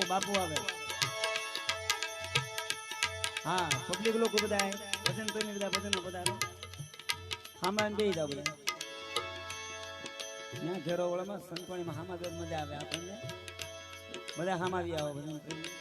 બાપુ આવે હા પબ્લિક લોકો બધા ભજન કરીને બધા ભજનો બધા હામાં બે જાવ બધા ત્યાં ઘેરો વળામાં સંતવાણીમાં હામાં બે મજા આવે આપણને બધા હામાં આવી આવો ભજન કરીને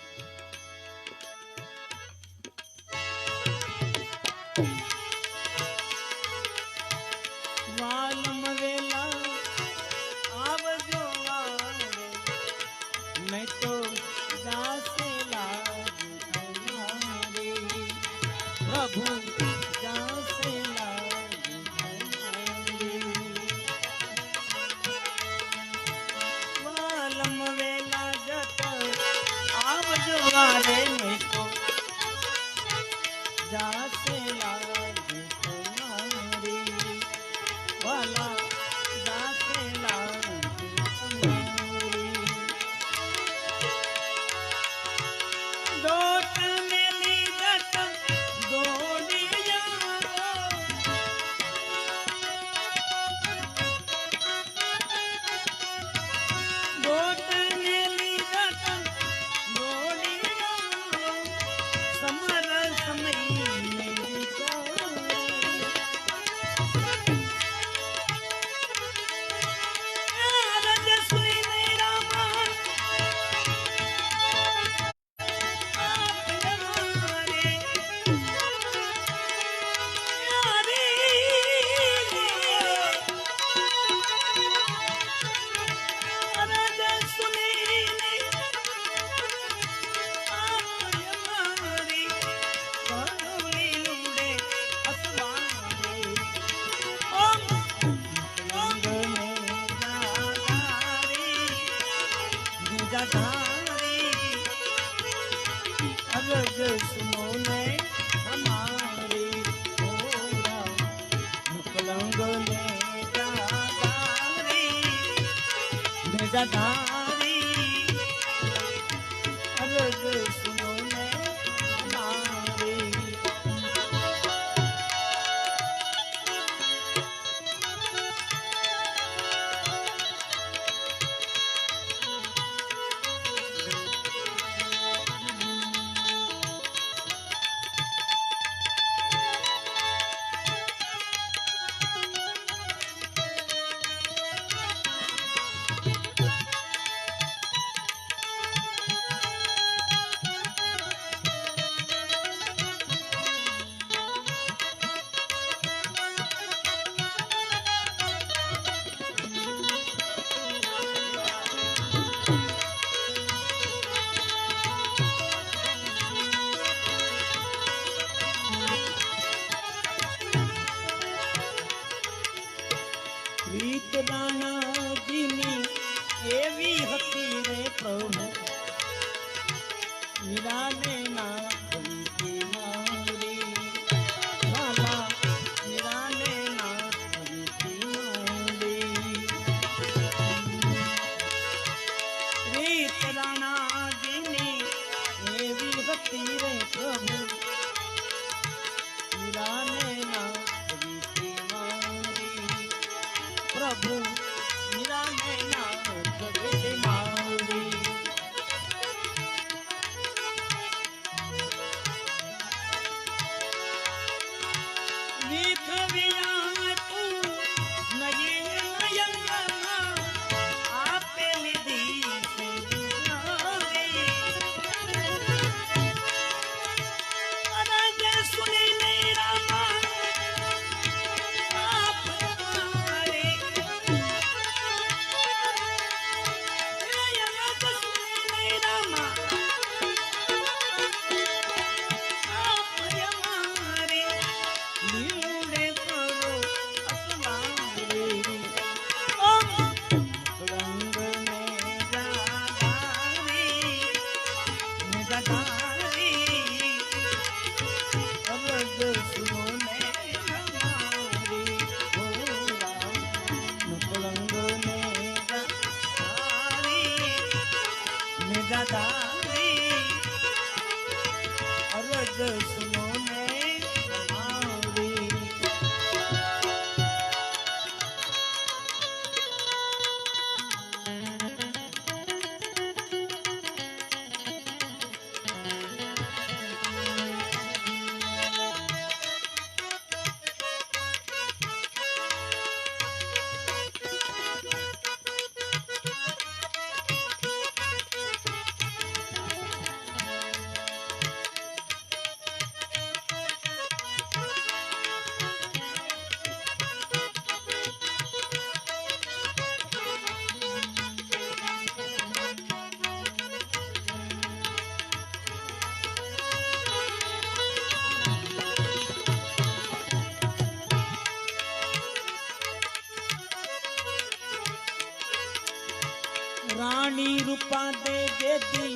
પાદે જેથી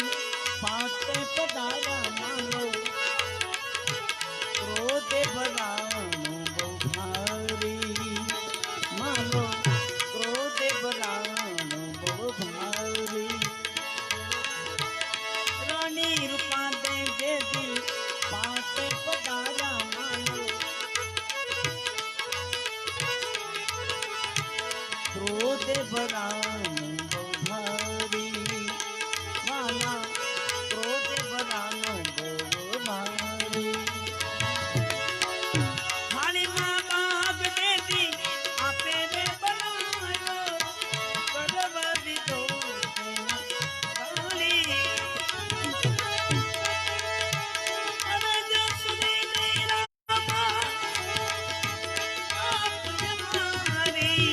પાતે પધારા માનો ક્રોધે ભરાણું બહુ ભારી માનો ક્રોધે ભરાણું બહુ ભારી રાણી રૂપાદે જેથી પાતે પધારા માનો ક્રોધે ભરાણું બહુ ભારી માના ક્રોધે ભરાણું બહુ ભારી હાણી માં બાપ દેતી આપે રે બનાયો કરવા દીધો ગાલી અરે જો સુની નહીં રામા આપ જમારી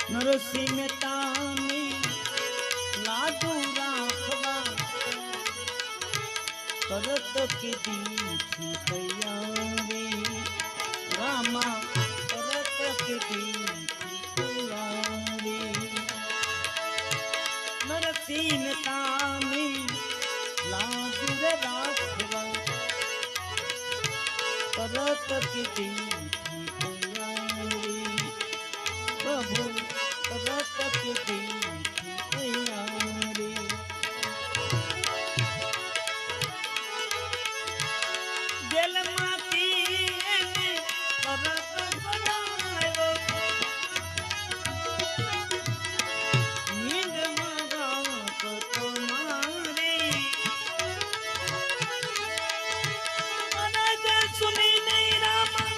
નરસિંહ મહેતાની લાડુ રાખવા તરત કીધી થી તૈયારી રામા તરત કીધી થી તૈયારી નરસિંહ મહેતાની લાડુ રાખવા તરત કીધી થી તૈયારી પ્રભુ તરત કીધી તૈયારી જેલમાંથી એને તરત બનાવ્યો નીંદમાં ગાત તો મારી અને જે સુની નહીં રામા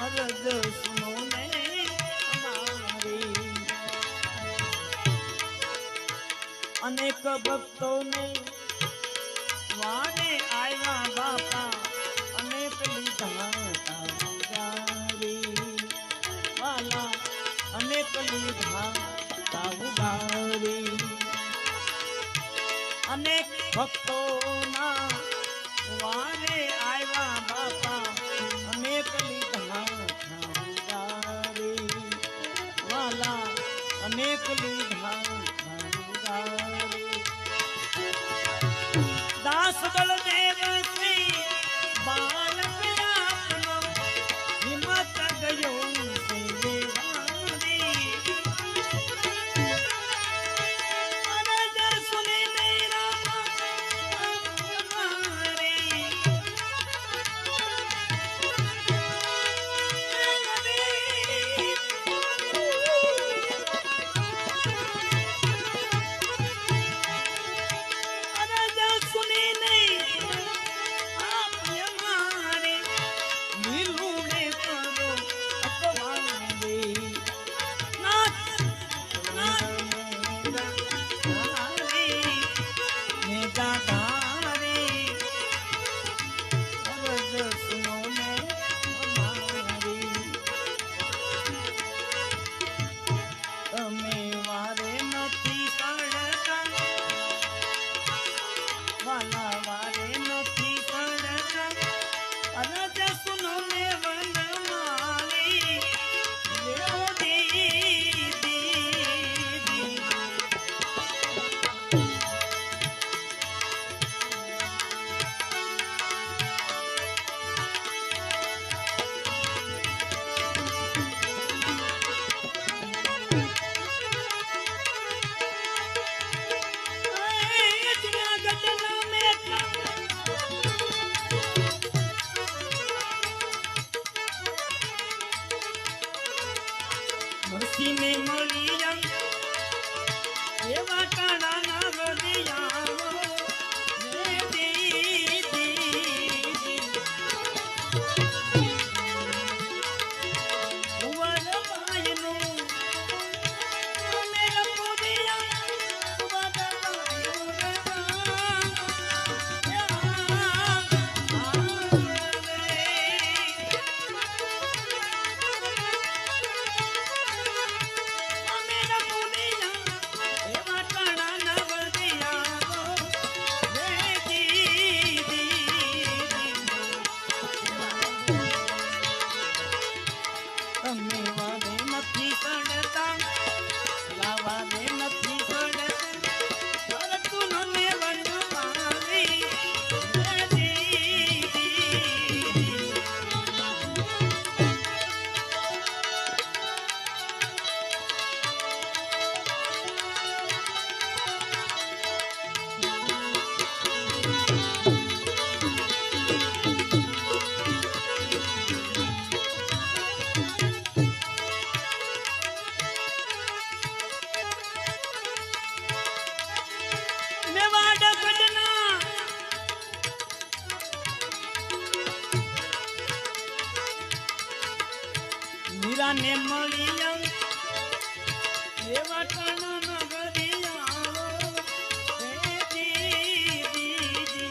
અરજ સુનો ને અમારી અનેક ભક્તોને વારે આવ્યા બાપા અનેક લીધા તારી વાલા અનેક લીધા તારી અનેક ભક્તોના વારે આવ્યા બાપા અનેક લીધા તારી વાલા અનેક લીધા દાસ બળદેવ શ્રી બાલક આપનો હિંમત ગયો में मलिया एवा काना ना बदिया रे दीदी उवर बायनो मेरा पोदिया उवर मीरा ने मलिया एवा काना ना बदिया रे दीदी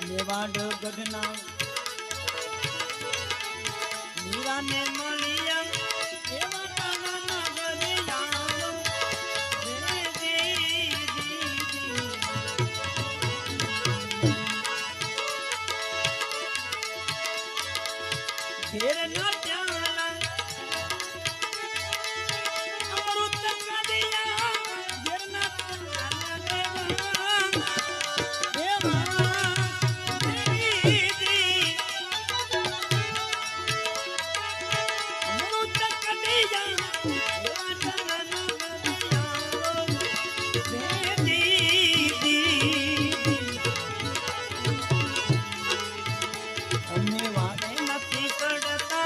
मेवाड़ गगना मीरा ने मलिया एवा काना ना बदिया घेर ना प्याला अमृत का दिया घेर ना प्याला देवा दीदी अमृत का दिया देवा चलना दिया दीदी हमने वादे नथी करता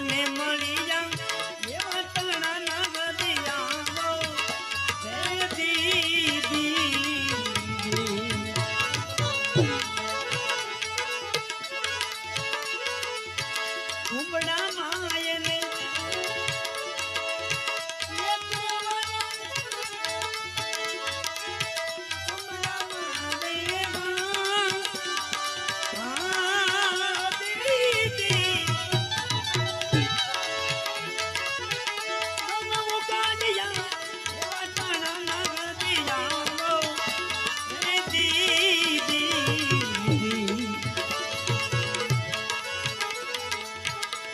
પાને મળી જા એવા તણા ના ગદિયા ઘુમડા માયને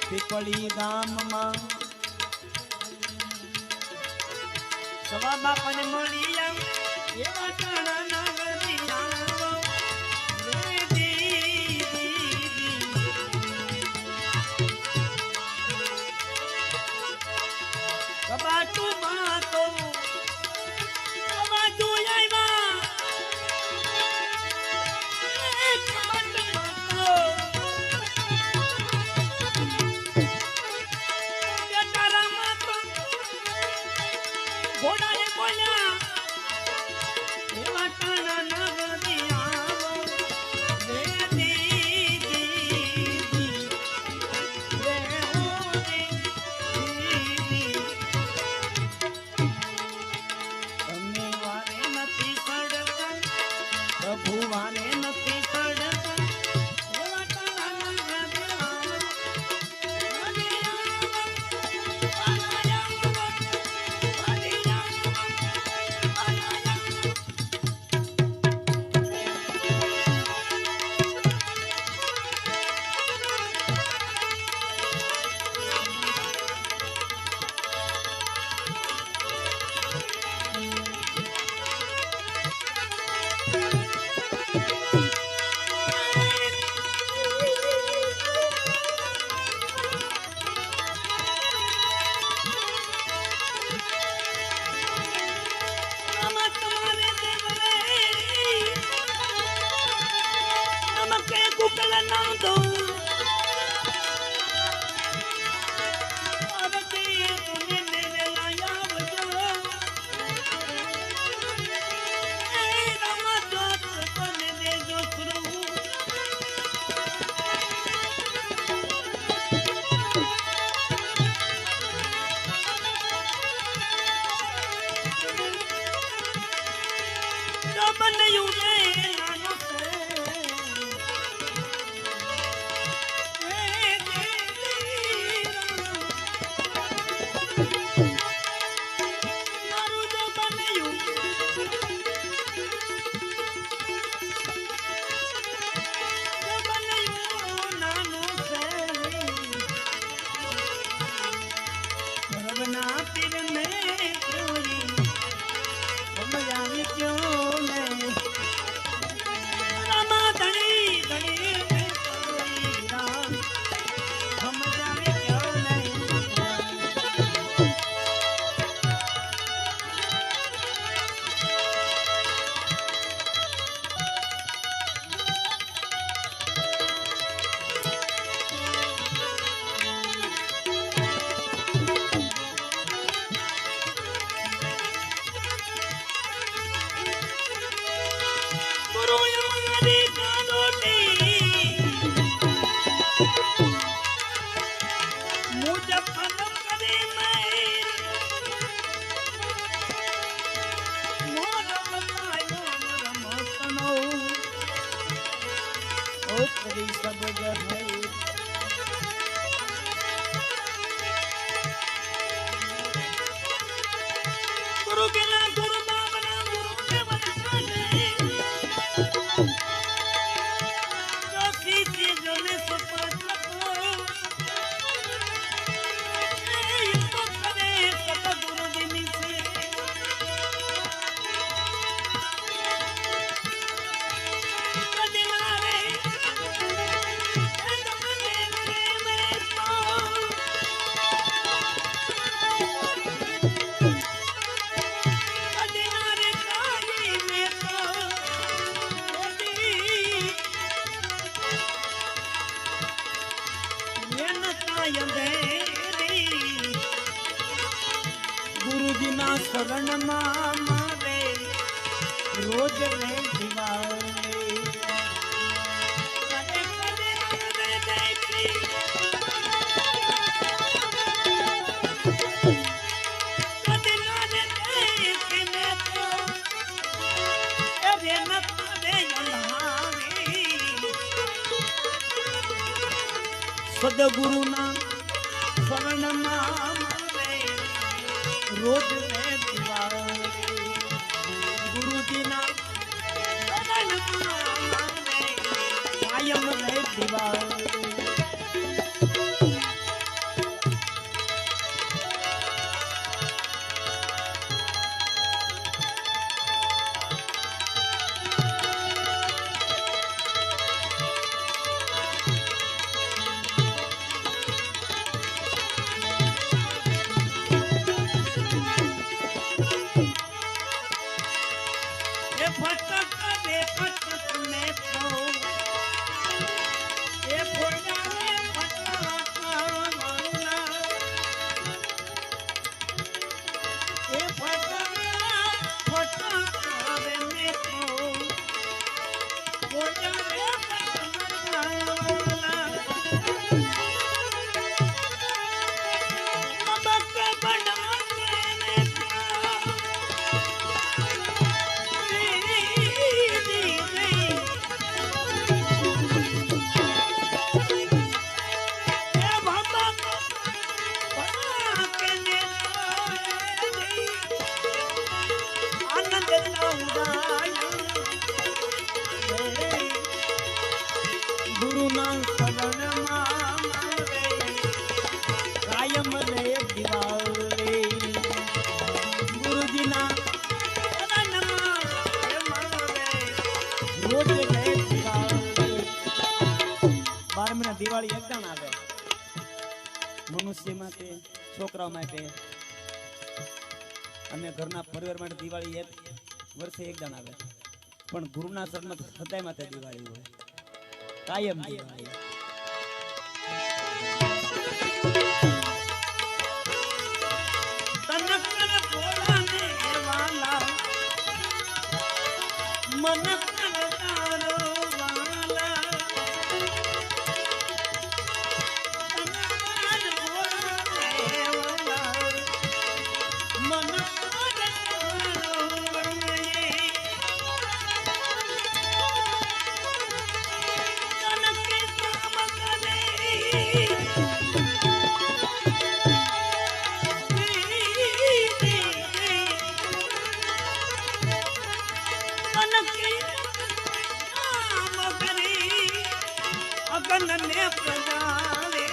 પીપળી ગામમાં સવા બાપાને મળી આવ એવા ટાણા ના ગદિયા કબાટુ માં તો કબાટુ આયવા ઘોડાએ બોલ્યા એવા ટાણા ના ગદિયા રે દીદી રે તમને વારે નથી સડતા પ્રભુ વારે નથી સડતા એવા ટાણા ના ગદિયા गुरु के ना गुरु बाबना गुरु के बनाने जो सीधी जो ने सपना को ये तो करे सत गुरु दिनी से कदिनारे जमाने में तो I am there. शरण मारे रोज रे दिवाले कदे कदे रे देखी कदे नाने देखी ने तो अरे न पावे अंधारी सदगुरु ना शरण मारे रोज रे दिवाले गुरु जी ना शरण मारे कायम रे दिवाले गुरु ना शरण मारे कायम रे दिवाले गुरु जी ना शरण मारे रोज रे दिवाले 12 महीना दिवाળી એક દાણ આવે મનુષ્ય માટે છોકરાઓ માટે અને ઘરના પરિવાર માટે દિવાળી એક વર્ષે એક દાણ આવે પણ ગુરુના શરણમાં સદાય માટે દિવાળી હોય कायम दिवाली तनकर बोलाने वाला मन कर तारो वाला तनकर बोलाने वाला मन कर तारो वाला अगन प्रजावे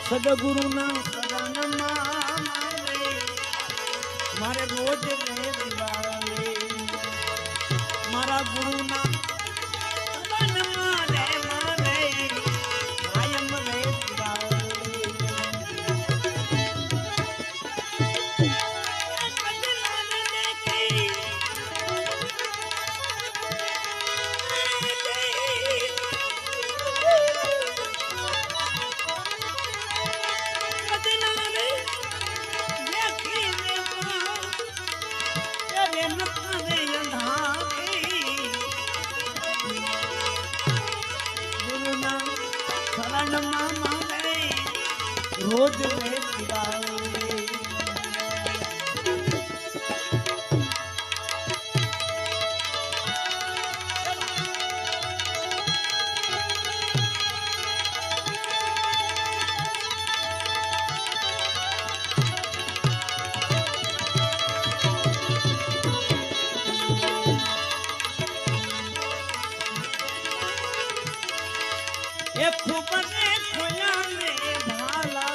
सदगुरु ना शरण मारे मारे रोज रे दिवाले मारा गुरु ना शरण मारे मारे कायम रे दिवाले रोज रे दिवाले खूब ने खोया में भाला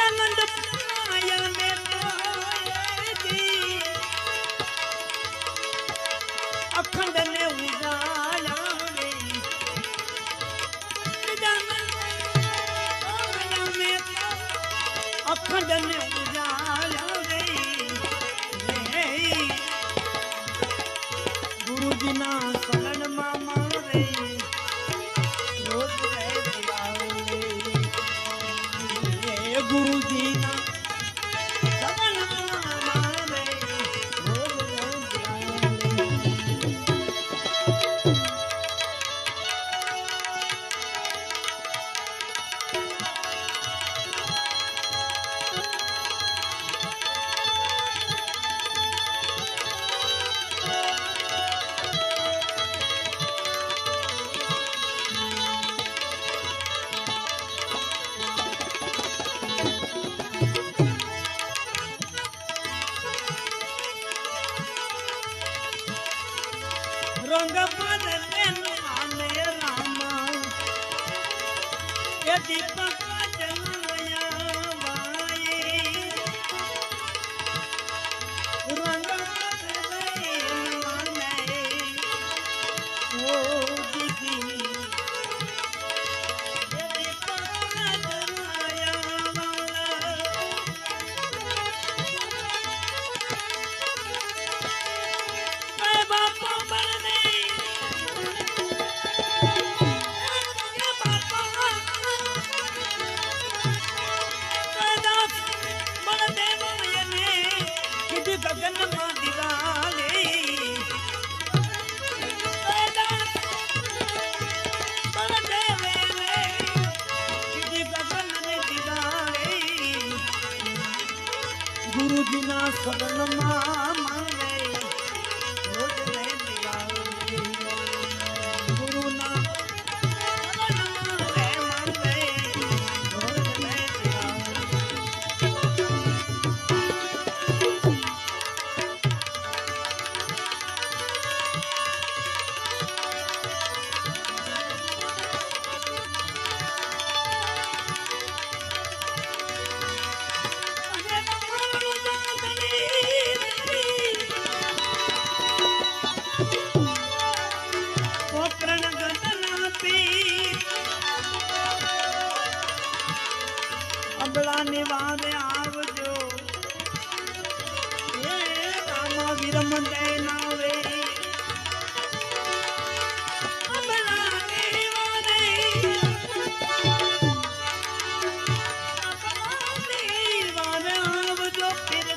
गजानंद पाया में पाएगी अखंड ने उजाला रे गजानंद पाया में अखंड ने उजाला रे गुरुजी ना शरण मामा रे रोज रे गुरुजी ना शरण मामा रे रोज रंग बदले नामे रामा ये दीपक जलाया वाए रंग बदले नामे ओ दीदी ये दीपक जलाया वाला बापा बने गगन मां दिवाले बलदेवे गगन ने दिवाले गुरु जी ना शरण मांगे रोज ने दिवाले गुरु ना शरण मांगे रोज ने अबला निवारे आवजो ये रामा विरम देनावे अबला निवारे आवजो फिर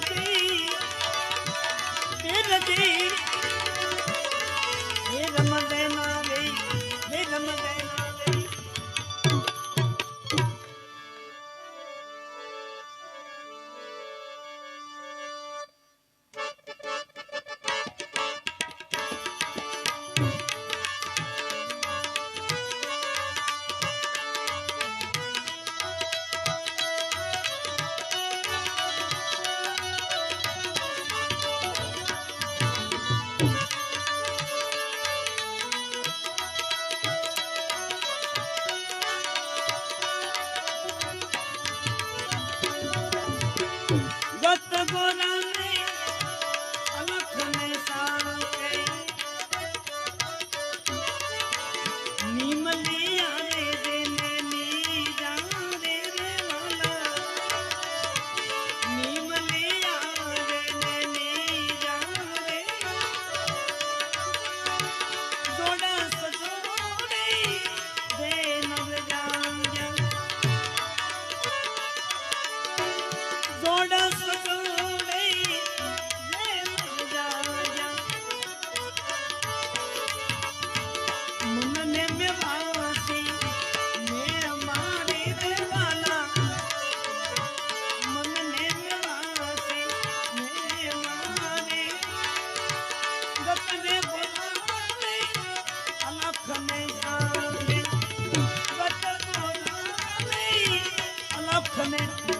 दी ये रम देनावे ये रम देनावे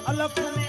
अलख में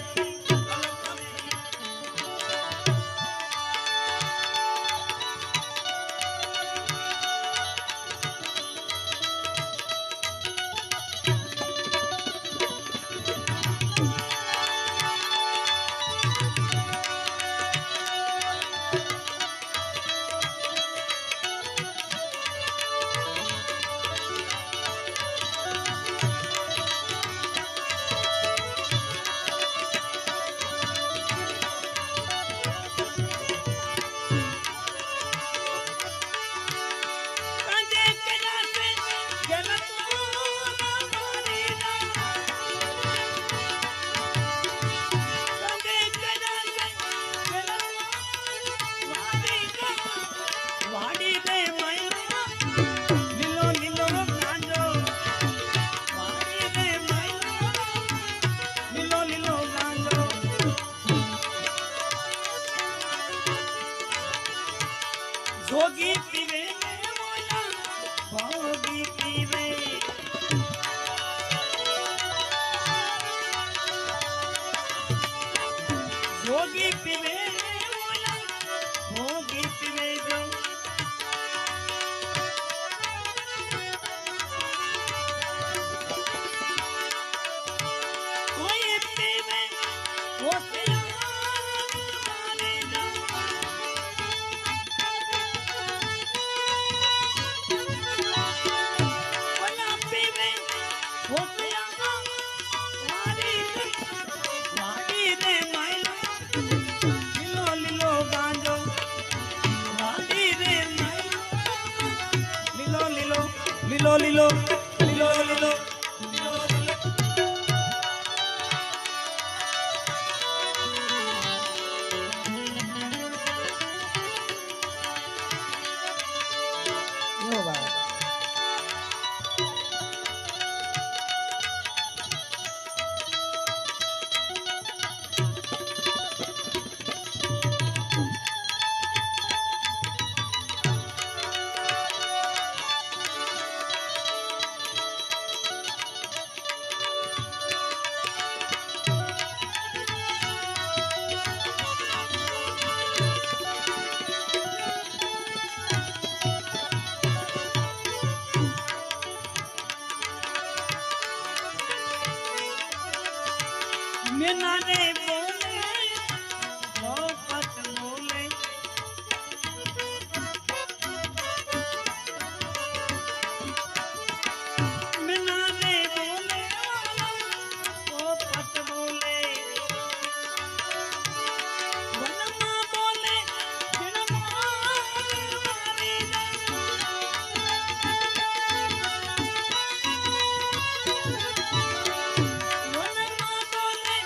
भोगी पीवे बोला भोगी पीवे जो कोई पीवे वो लीलो लीलो लीलो लीलो नो बात मीना ने बोले मोहब्बत बोले मीना ने बोले मोहब्बत बोले वनमा बोले जिनमा मारी वनमा बोले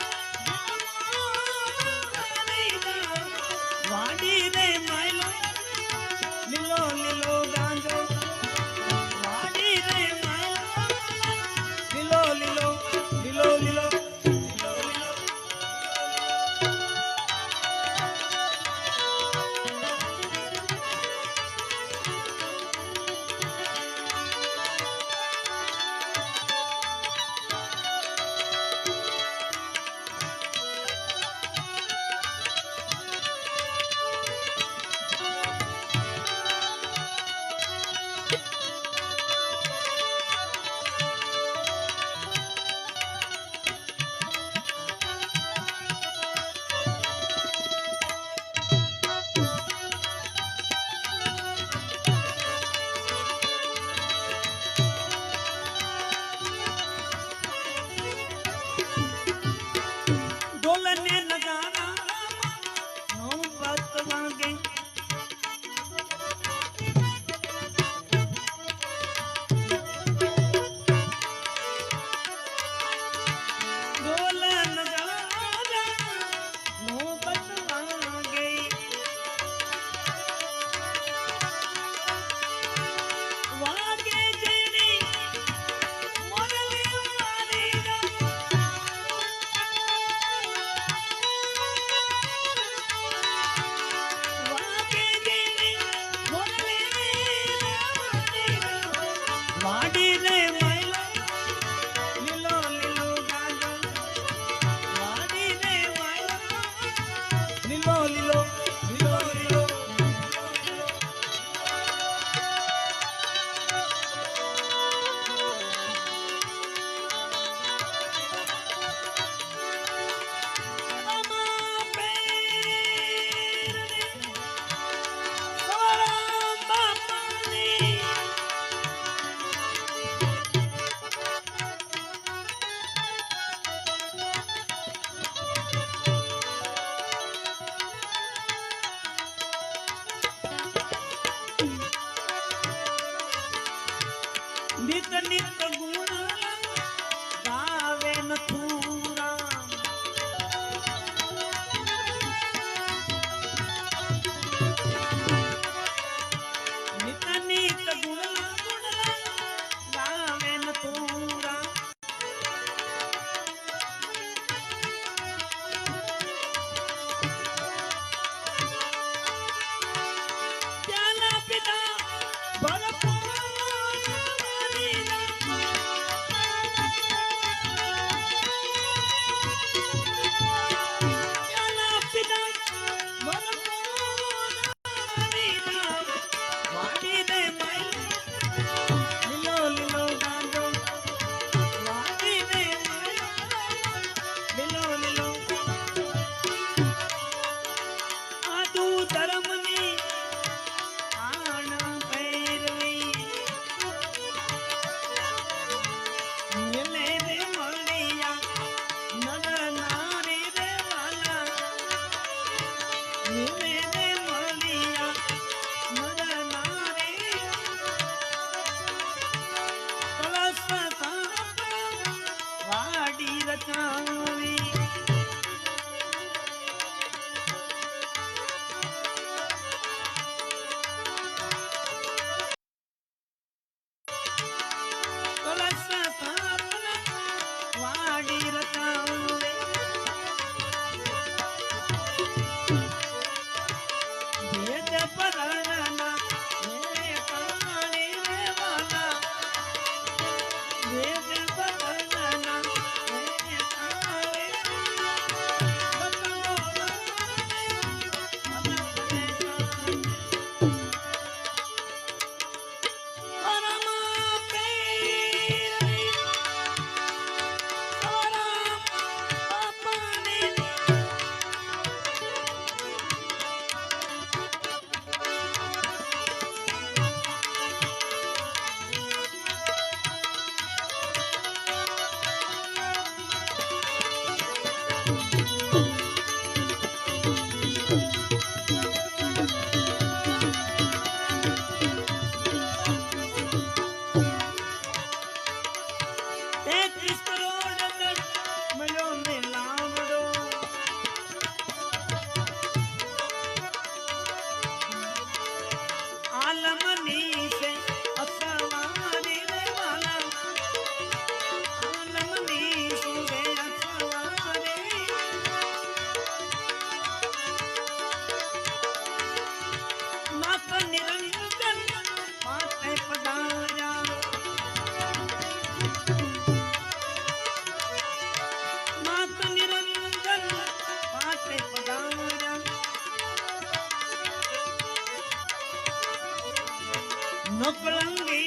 नौकरंगी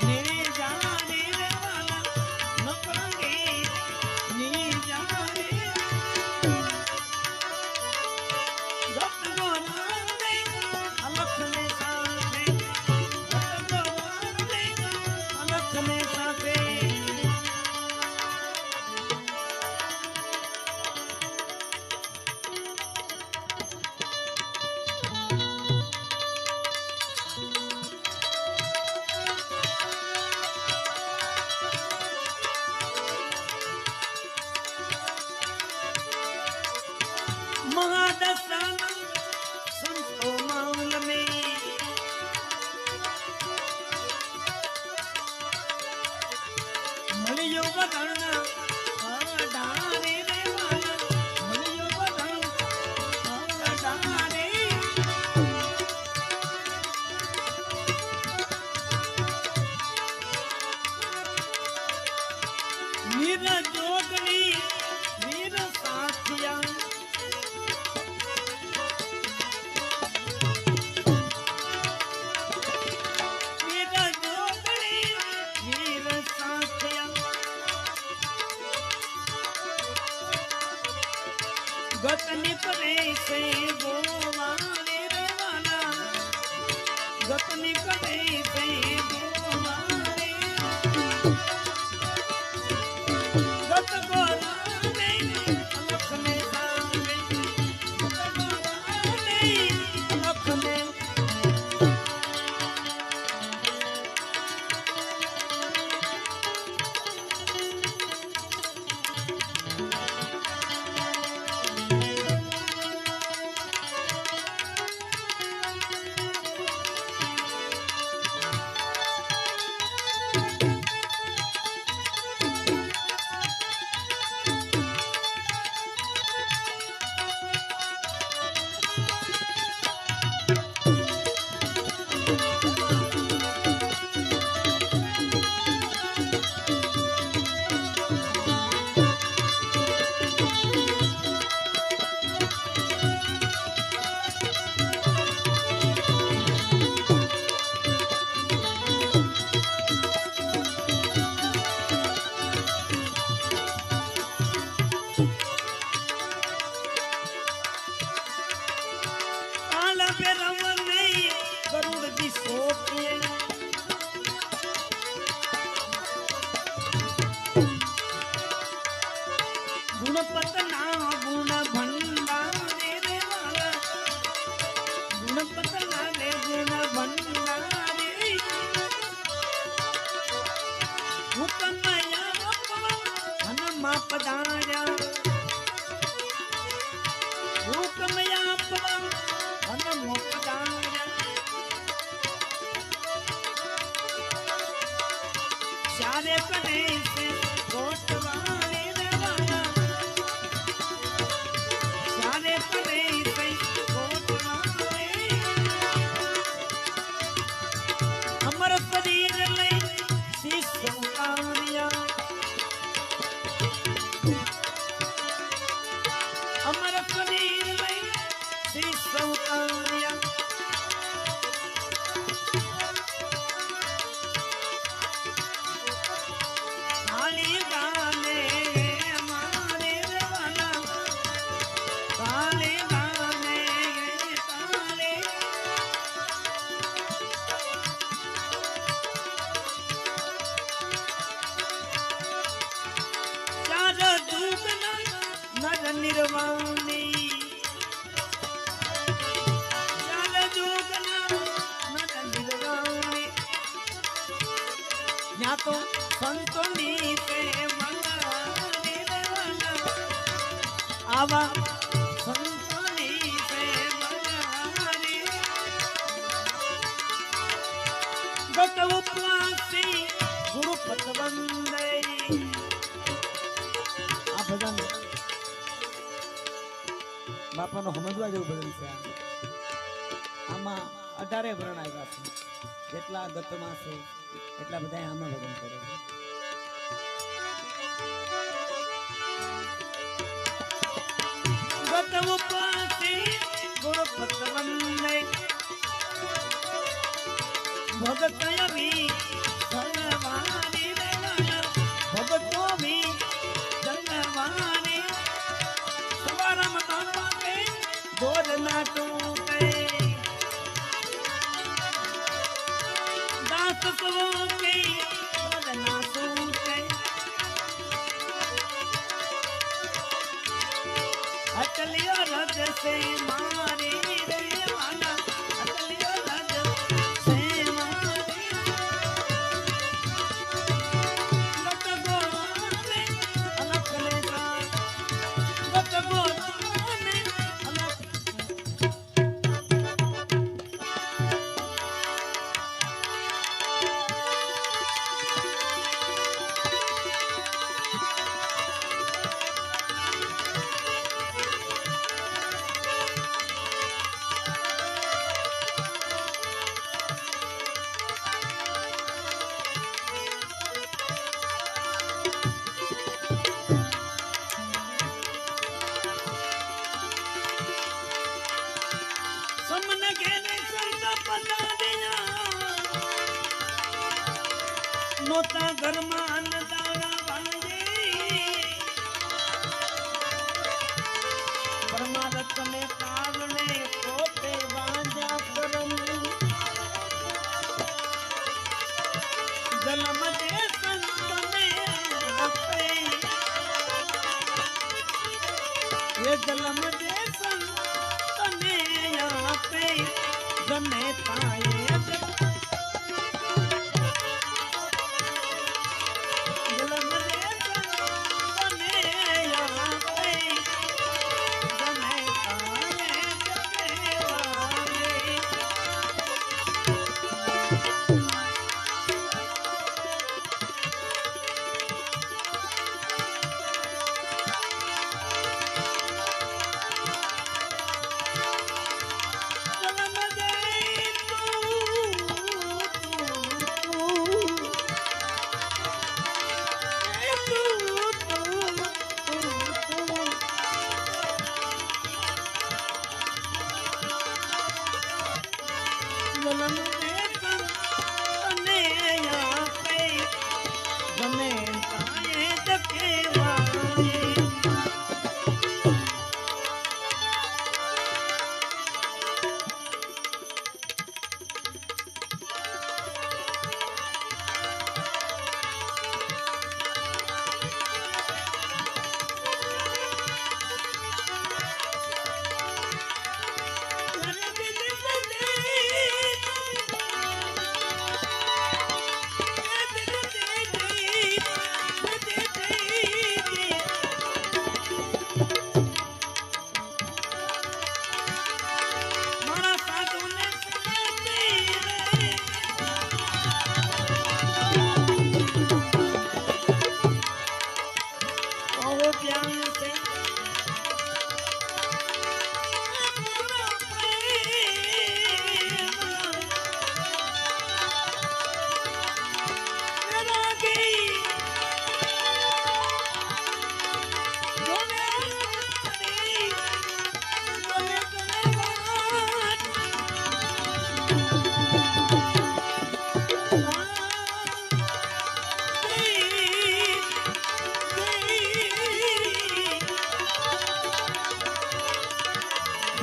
मेरे जाने रे वाला नौकरंगी नी जाने गप गोराने अलख में साथे गप गोराने अलख में साथे महादसान संतो माउल में मलियो बदन डारे रे वाला मलियो बदन डारे मीरा जोगनी मीरा साथिया गतनी करे से बोवाने रे वाला गतनी करे से बोवाने गत गोराने अलख में सावे गत गोराने अलख में गुणपतना गुण भंडारे रे वाला गुणपतना ले गुण भंडारे हुकमया हन मापदाया हुकमया हन मोपदाया चारे कने से कोटवाने रे वाला आवा संतानी से बजारी गत उपवासी गुरु पतवंदे आ भजन बापाનો સમજવા જેવું ભજન છે આમાં 18 વર્ણ આવ્યા છે જેટલા ગતમાં છે એટલા બધા આમાં ભજન કરે છે ગત ઉપાસી ગુરુ પતવંદે ભગત અભી સલવાની વેલા ભગતો ભી જલવાની સવારમ તાપા કે બોર ના ટૂટે દાસ કો કે બોર ના ટૂટે अटलियो रज से मारी रे वाला अटलियो रज से मारी गत गोने अलख ले सा गत गोने अलख समन घेने संता पता दिया नोता घर में अन्नदाना वांगे परमारथ ने कारणे पोते वांजा करम जन्म दे संत ने आपे ये जन्म दे संत ने आपे जने पाए जन्म दे संत ने आपे जने पाए जगे वाले जन्म दे जन्म दे तने आपे जने पाए जगे वाले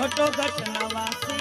घटो घट नवासी